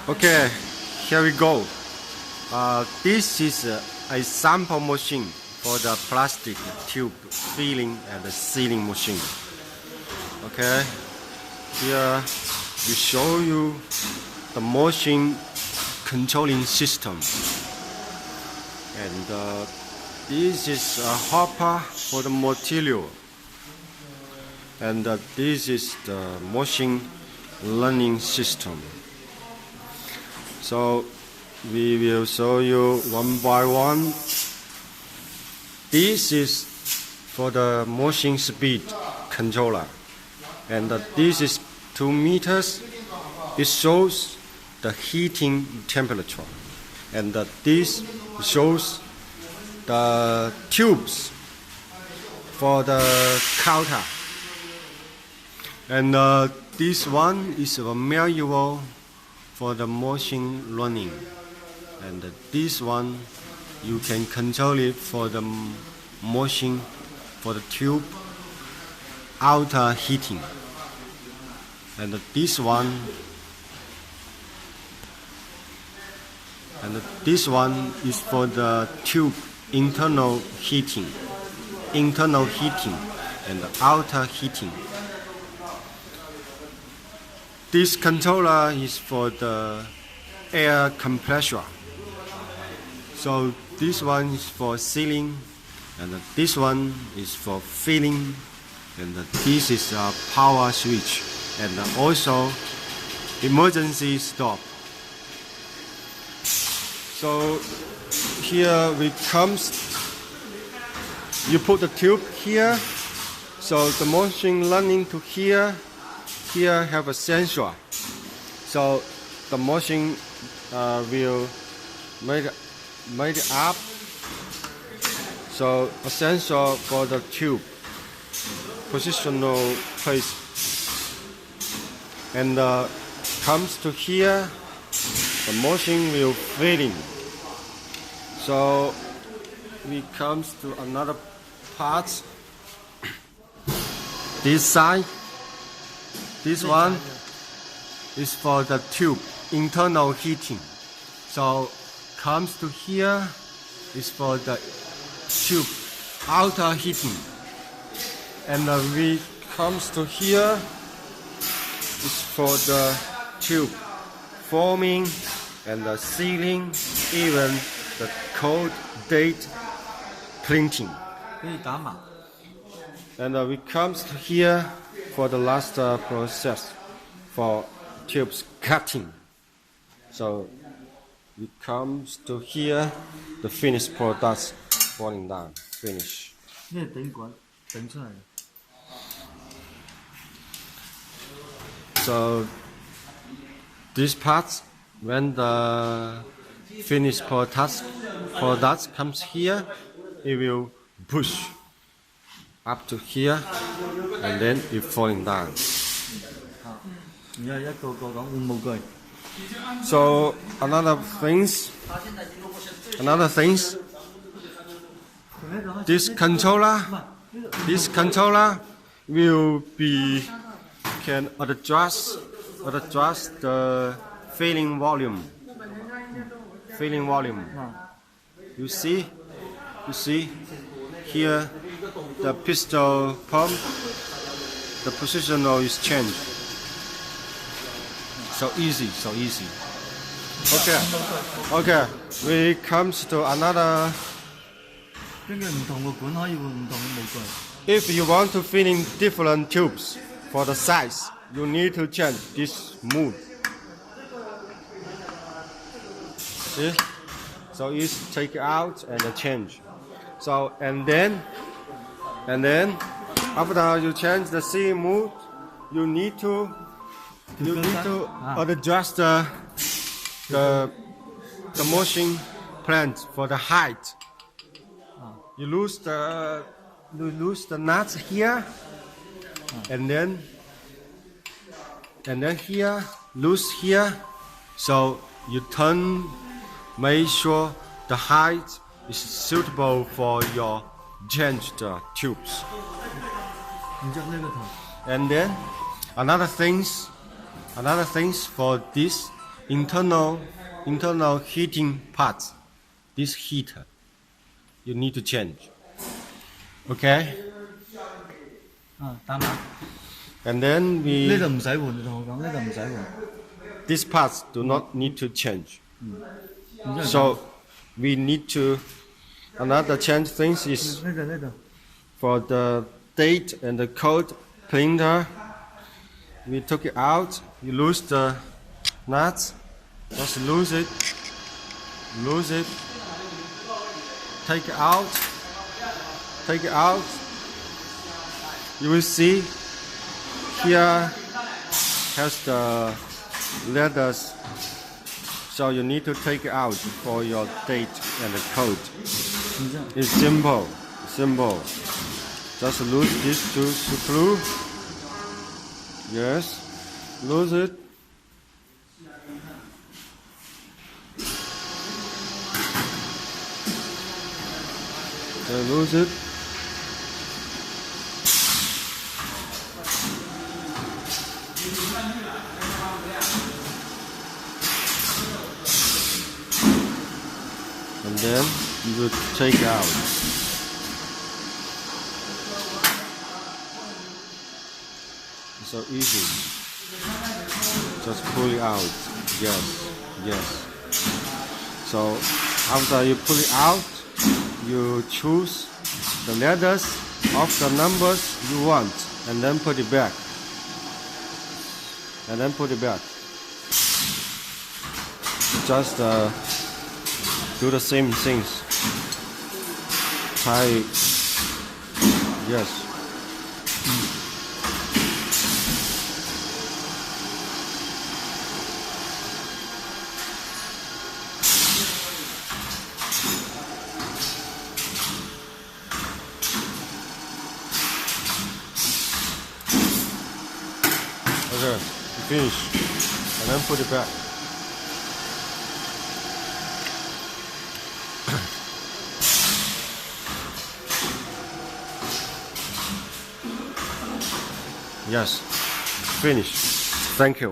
Okay, here we go. This is a sample machine for the plastic tube filling and the sealing machine. Okay, here we show you the machine controlling system. And this is a hopper for the material. And this is the machine learning system. So we will show you one by one. This is for the motion speed controller, and this is 2 meters. It shows the heating temperature, and this shows the tubes for the counter, and this one is a manual for the machine running, and this one you can control it for the machine for the tube outer heating, and this one is for the tube internal heating and outer heating. This controller is for the air compressor. So this one is for sealing, and this one is for filling, and this is a power switch, and also emergency stop. So here we comes, you put the tube here, so the machine running to here. Here have a sensor, so the machine will make it up. So a sensor for the tube positional place, and comes to here. The machine will filling. So we comes to another part. This side. This one is for the tube internal heating. So comes to here is for the tube outer heating, and we comes to here is for the tube forming and the sealing, even the code date printing. And we comes to here for the last process for tubes cutting. So it comes to here, the finished products falling down, finish. So this part, when the finished products comes here, it will push up to here, and then it falling down. So another things, this controller will be can adjust the filling volume. You see here the piston pump, the positional is changed. So easy. Okay. We comes to another. If you want to fill in different tubes for the size, you need to change this mode. See? So it's take out and change. So and then after you change the C mode, you need to adjust the motion plant for the height. You lose the nuts here, and then here loose here. So you turn, make sure the height is suitable for your changed tubes. And then another things for this internal heating parts. This heater, you need to change. Okay? 等下， And then 呢 we 度唔使換，你同我講，呢度唔使換。 these parts do not need to change. 然之後 So we need to another change things is 呢度 for the date and the code printer. We took it out. You lose the nuts. Just lose it. Lose it. Take it out. Take it out. You will see here has the letters. So you need to take it out for your date and the code. 然之後 It's simple. Simple. Just lose these two screw. Yes. Lose it. Lose it. And then you will take out. It's so easy. Just pull it out. Yes, yes. So after you pull it out, you choose the letters of the numbers you want and then put it back. And then put it back. Just do the same things. Try it. Yes. Okay, finish. And then put it back. Yes, finish. Thank you.